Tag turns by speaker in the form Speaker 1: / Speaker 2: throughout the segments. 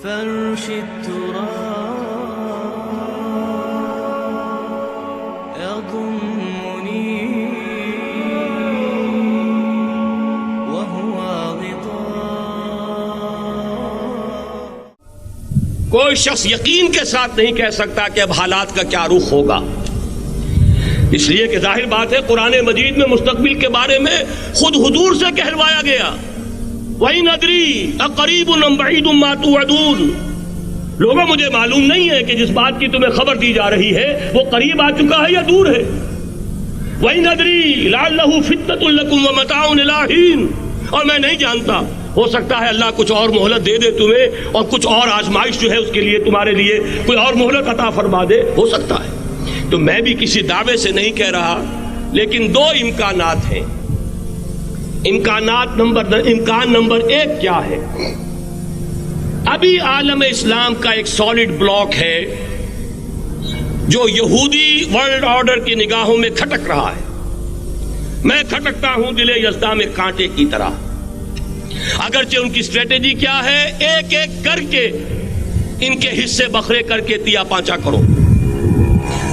Speaker 1: فرش التراب يضمني وهو غطاء.
Speaker 2: کوئی شخص یقین کے ساتھ نہیں کہہ سکتا کہ اب حالات کا کیا رخ ہوگا، اس لیے کہ ظاہر بات ہے قرآن مجید میں مستقبل کے بارے میں خود حضور سے کہلوایا گیا، وَإِنْ أَدْرِي أَقَرِيبٌ أَمْ بَعِيدٌ مَا تُوعَدُونَ. لوگوں مجھے معلوم نہیں ہے کہ جس بات کی تمہیں خبر دی جا رہی ہے وہ قریب آ چکا ہے یا دور ہے. وَإِنْ أَدْرِي لَعَلَّهُ فِتْنَةٌ لَكُمْ وَمَتَاعٌ إِلَىٰ حِينٍ. اور میں نہیں جانتا، ہو سکتا ہے اللہ کچھ اور مہلت دے دے تمہیں، اور کچھ اور آزمائش جو ہے اس کے لیے تمہارے لیے کوئی اور مہلت عطا فرما دے، ہو سکتا ہے. تو میں بھی کسی دعوے سے نہیں کہہ رہا، لیکن دو امکانات ہیں. امکان نمبر ایک کیا ہے؟ ابھی عالم اسلام کا ایک سالڈ بلاک ہے جو یہودی ورلڈ آرڈر کی نگاہوں میں کھٹک رہا ہے. میں کھٹکتا ہوں دل یزداں میں کانٹے کی طرح. اگرچہ ان کی اسٹریٹجی کیا ہے؟ ایک ایک کر کے ان کے حصے بکھرے کر کے تیا پانچا کرو.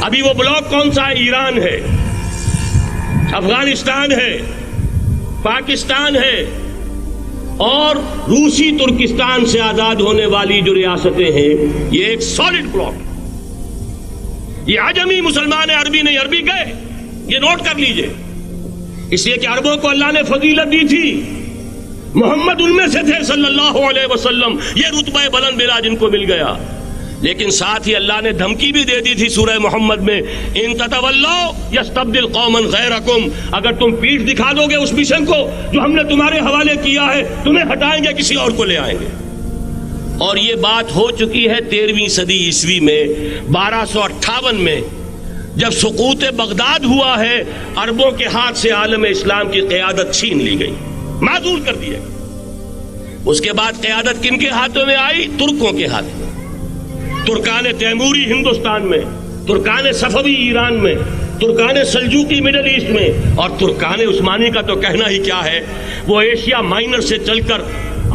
Speaker 2: ابھی وہ بلاک کون سا ہے؟ ایران ہے، افغانستان ہے، پاکستان ہے، اور روسی ترکستان سے آزاد ہونے والی جو ریاستیں ہیں. یہ ایک سالڈ بلاک. یہ عجمی مسلمان عربی نہیں، عربی گئے، یہ نوٹ کر لیجئے. اس لیے کہ عربوں کو اللہ نے فضیلت دی تھی، محمد ان میں سے تھے صلی اللہ علیہ وسلم، یہ رتبہ بلند ملا جن کو مل گیا. لیکن ساتھ ہی اللہ نے دھمکی بھی دے دی تھی سورہ محمد میں، ان تتولوا یستبدل قوما غیرکم. اگر تم پیٹھ دکھا دو گے اس مشن کو جو ہم نے تمہارے حوالے کیا ہے، تمہیں ہٹائیں گے، کسی اور کو لے آئیں گے. اور یہ بات ہو چکی ہے 13ویں صدی عیسوی میں. 1258 میں جب سقوط بغداد ہوا ہے، عربوں کے ہاتھ سے عالم اسلام کی قیادت چھین لی گئی، معزول کر دیا. اس کے بعد قیادت کن کے ہاتھوں میں آئی؟ ترکوں کے ہاتھ میں. ترکان تیموری ہندوستان میں، ترکان صفوی ایران میں، ترکان سلجوقی مڈل ایسٹ میں، اور ترکان عثمانی کا تو کہنا ہی کیا ہے. وہ ایشیا مائنر سے چل کر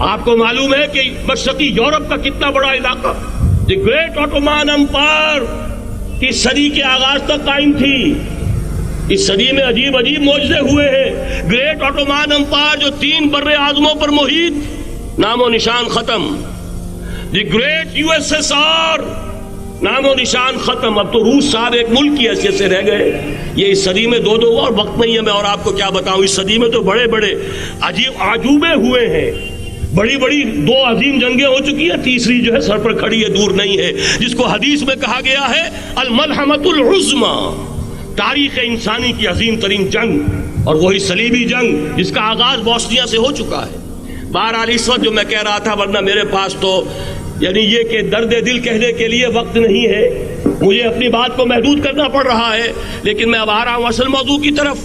Speaker 2: آپ کو معلوم ہے کہ مشرقی یورپ کا کتنا بڑا علاقہ، دی گریٹ آٹومان امپائر کی صدی کے آغاز تک قائم تھی. اس صدی میں عجیب عجیب معجزے ہوئے ہیں. گریٹ آٹومان امپائر جو 3 بر اعظموں پر محیط، نام و نشان ختم. دی گریٹ USSR، نام و نشان ختم. اب تو روس صاحب ایک ملک کی حیثیت سے رہ گئے. یہ اس صدی میں دو اور وقت نہیں ہے میں اور آپ کو کیا بتاؤں. اس صدی میں تو بڑے بڑے عجیب عجوبے ہوئے ہیں. بڑی 2 عظیم جنگیں ہو چکی ہیں، تیسری جو ہے سر پر کھڑی ہے، دور نہیں ہے، جس کو حدیث میں کہا گیا ہے الملحمۃ العظمی، تاریخ انسانی کی عظیم ترین جنگ. اور وہی صلیبی جنگ جس کا آغاز بوسنیا سے ہو چکا ہے. بہرحال اس وقت جو میں کہہ رہا تھا، ورنہ میرے پاس تو یعنی یہ کہ درد دل کہنے کے لیے وقت نہیں ہے، مجھے اپنی بات کو محدود کرنا پڑ رہا ہے. لیکن میں اب آ رہا ہوں اصل موضوع کی طرف،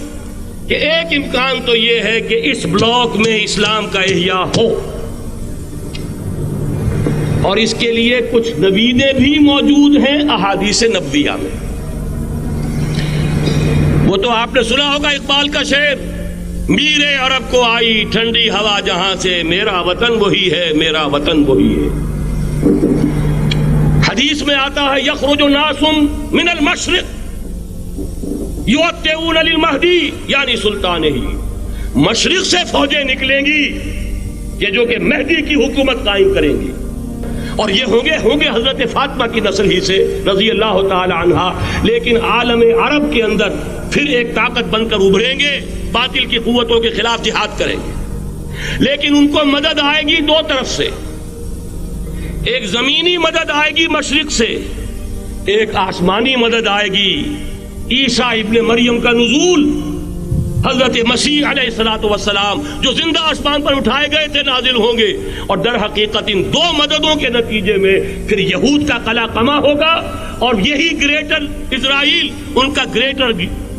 Speaker 2: کہ ایک امکان تو یہ ہے کہ اس بلاک میں اسلام کا احیاء ہو، اور اس کے لیے کچھ نویدیں بھی موجود ہیں احادیث نبویہ میں. وہ تو آپ نے سنا ہوگا اقبال کا شعر، میرے عرب کو آئی ٹھنڈی ہوا جہاں سے، میرا وطن وہی ہے، میرا وطن وہی ہے. حدیث میں آتا ہے یخرج ناس من المشرق یؤتون للمہدی، یعنی سلطان ہی. مشرق سے فوجیں نکلیں گی یہ جو کہ مہدی کی حکومت قائم کریں گی، اور یہ ہوں گے حضرت فاطمہ کی نسل ہی سے رضی اللہ تعالی عنہا. لیکن عالم عرب کے اندر پھر ایک طاقت بن کر ابھریں گے، باطل کی قوتوں کے خلاف جہاد کریں گے. لیکن ان کو مدد آئے گی 2 طرف سے. ایک زمینی مدد آئے گی مشرق سے، ایک آسمانی مدد آئے گی. عیسیٰ ابن مریم کا نزول، حضرت مسیح علیہ الصلوۃ والسلام جو زندہ آسمان پر اٹھائے گئے تھے نازل ہوں گے. اور در حقیقت ان 2 مددوں کے نتیجے میں پھر یہود کا قلعہ قمع ہوگا، اور یہی گریٹر اسرائیل ان کا گریٹر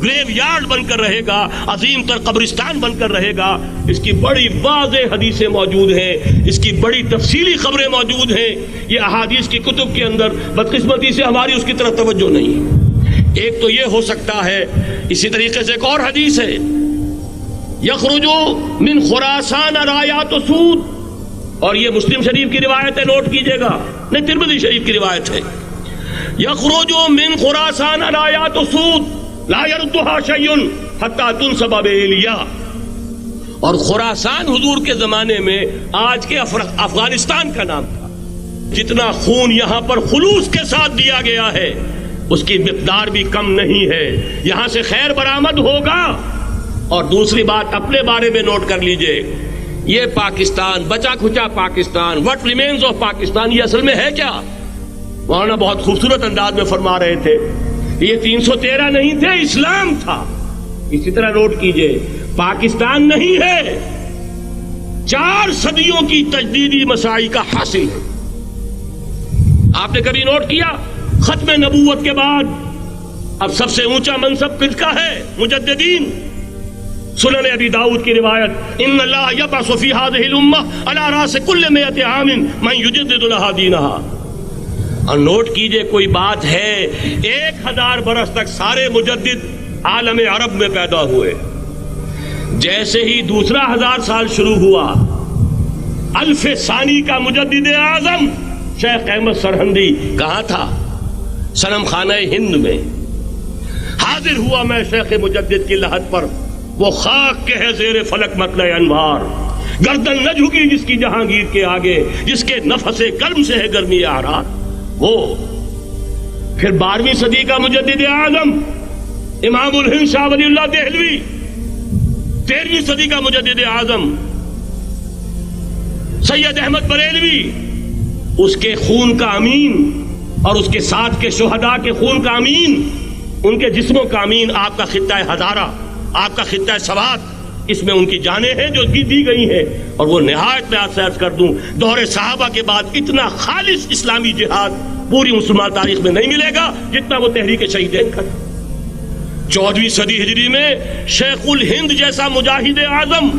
Speaker 2: گریو یارڈ بن کر رہے گا، عظیم تر قبرستان بن کر رہے گا. اس کی بڑی واضح حدیثیں موجود ہیں، اس کی بڑی تفصیلی خبریں موجود ہیں. یہ احادیث کی کتب کے اندر بدقسمتی سے ہماری اس کی طرف توجہ نہیں. ایک تو یہ ہو سکتا ہے. اسی طریقے سے ایک اور حدیث ہے، یخرج من خراسان رایات سود اور یہ مسلم شریف کی روایت ہے، نوٹ کیجئے گا، نہیں ترمذی شریف کی روایت ہے، یخرج من خراسان آیات سود لا یردھا شیء حتی تنصب بإیلیا. اور خراسان حضور کے زمانے میں آج کے افغانستان کا نام تھا. جتنا خون یہاں پر خلوص کے ساتھ دیا گیا ہے اس کی مقدار بھی کم نہیں ہے. یہاں سے خیر برآمد ہوگا. اور دوسری بات اپنے بارے میں نوٹ کر لیجئے، یہ پاکستان، بچا کھچا Pakistan, what remains of Pakistan, یہ اصل میں ہے کیا؟ مولانا بہت خوبصورت انداز میں فرما رہے تھے، یہ 313 نہیں تھے، اسلام تھا. اسی طرح نوٹ کیجئے، پاکستان نہیں ہے، 4 صدیوں کی تجدیدی مساعی کا حاصل ہے. آپ نے کبھی نوٹ کیا ختم نبوت کے بعد اب سب سے اونچا منصب کس کا ہے؟ مجددین. سنن ابی داؤد کی روایت، ان اللہ یبعث فی هذه الامہ علی راس کل 100 عام من یجدد لها دینها. اور نوٹ کیجئے کوئی بات ہے، 1000 برس تک سارے مجدد عالم عرب میں پیدا ہوئے. جیسے ہی دوسرا 1000 سال شروع ہوا، الف ثانی کا مجدد اعظم شیخ احمد سرہندی کہاں تھا؟ صنم خانہ ہند میں حاضر ہوا. میں شیخ مجدد کی لحد پر، وہ خاک کے ہے زیر فلک مطلع انوار، گردن نہ جھکی جس کی جہانگیر کے آگے، جس کے نفس گرم سے ہے گرمی احرار. وہ پھر 12ویں صدی کا مجدد اعظم امام الہند شاہ ولی اللہ دہلوی، 13ویں صدی کا مجدد اعظم سید احمد بریلوی، اس کے خون کا امین اور اس کے ساتھ کے شہداء کے خون کا امین، ان کے جسموں کا امین آپ کا خطہ ہزارہ، آپ کا خطہ سوات، اس میں ان کی جانیں ہیں جو دی گئی ہیں. اور وہ نہایت میں آپ سے عرض کر دوں، دور صحابہ کے بعد اتنا خالص اسلامی جہاد پوری مسلمان تاریخ میں نہیں ملے گا جتنا وہ تحریک شہیدین کا. 14ویں صدی ہجری میں شیخ الہند جیسا مجاہد اعظم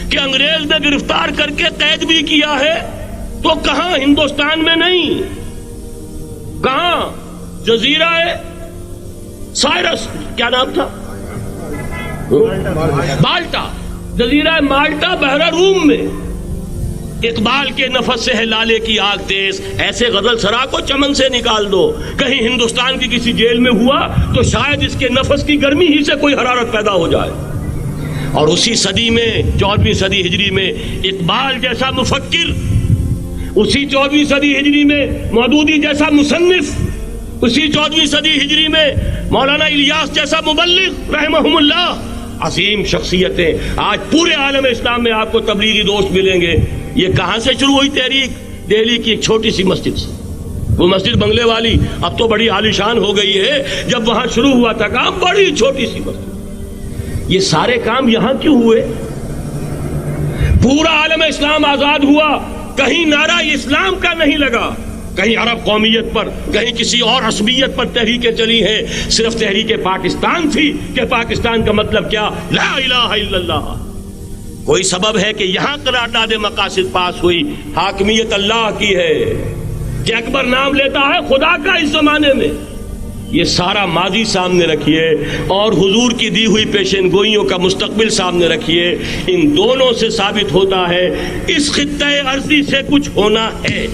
Speaker 2: کہ انگریز نے گرفتار کر کے قید بھی کیا ہے، تو کہاں؟ ہندوستان میں نہیں، کہاں؟ جزیرہ سائرس، کیا نام تھا؟ مالٹا، جزیرہ مالٹا بحر روم میں. اقبال کے نفس سے ہے لالے کی آگ تیز، ایسے غزل سرا کو چمن سے نکال دو. کہیں ہندوستان کی کسی جیل میں ہوا تو شاید اس کے نفس کی گرمی ہی سے کوئی حرارت پیدا ہو جائے. اور اسی صدی میں 14ویں صدی ہجری میں اقبال جیسا مفکر، اسی 14ویں صدی ہجری میں مودودی جیسا مصنف، اسی 14ویں صدی ہجری میں مولانا الیاس جیسا مبلغ رحمہم اللہ، عظیم شخصیتیں. آج پورے عالم اسلام میں آپ کو تبلیغی دوست ملیں گے. یہ کہاں سے شروع ہوئی تحریک؟ دہلی کی ایک چھوٹی سی مسجد سے. وہ مسجد بنگلے والی اب تو بڑی عالیشان ہو گئی ہے، جب وہاں شروع ہوا تھا کام بڑی چھوٹی سی مسجد. یہ سارے کام یہاں کیوں ہوئے؟ پورا عالم اسلام آزاد ہوا، کہیں نعرہ اسلام کا نہیں لگا، کہیں عرب قومیت پر، کہیں کسی اور عصبیت پر تحریکیں چلی ہیں. صرف تحریک پاکستان تھی کہ پاکستان کا مطلب کیا؟ لا الہ الا اللہ. کوئی سبب ہے کہ یہاں قرارداد مقاصد پاس ہوئی، حاکمیت اللہ کی ہے کہ اکبر نام لیتا ہے خدا کا اس زمانے میں. یہ سارا ماضی سامنے رکھیے اور حضور کی دی ہوئی پیشن گوئیوں کا مستقبل سامنے رکھیے. ان دونوں سے ثابت ہوتا ہے اس خطہ ارضی سے کچھ ہونا ہے.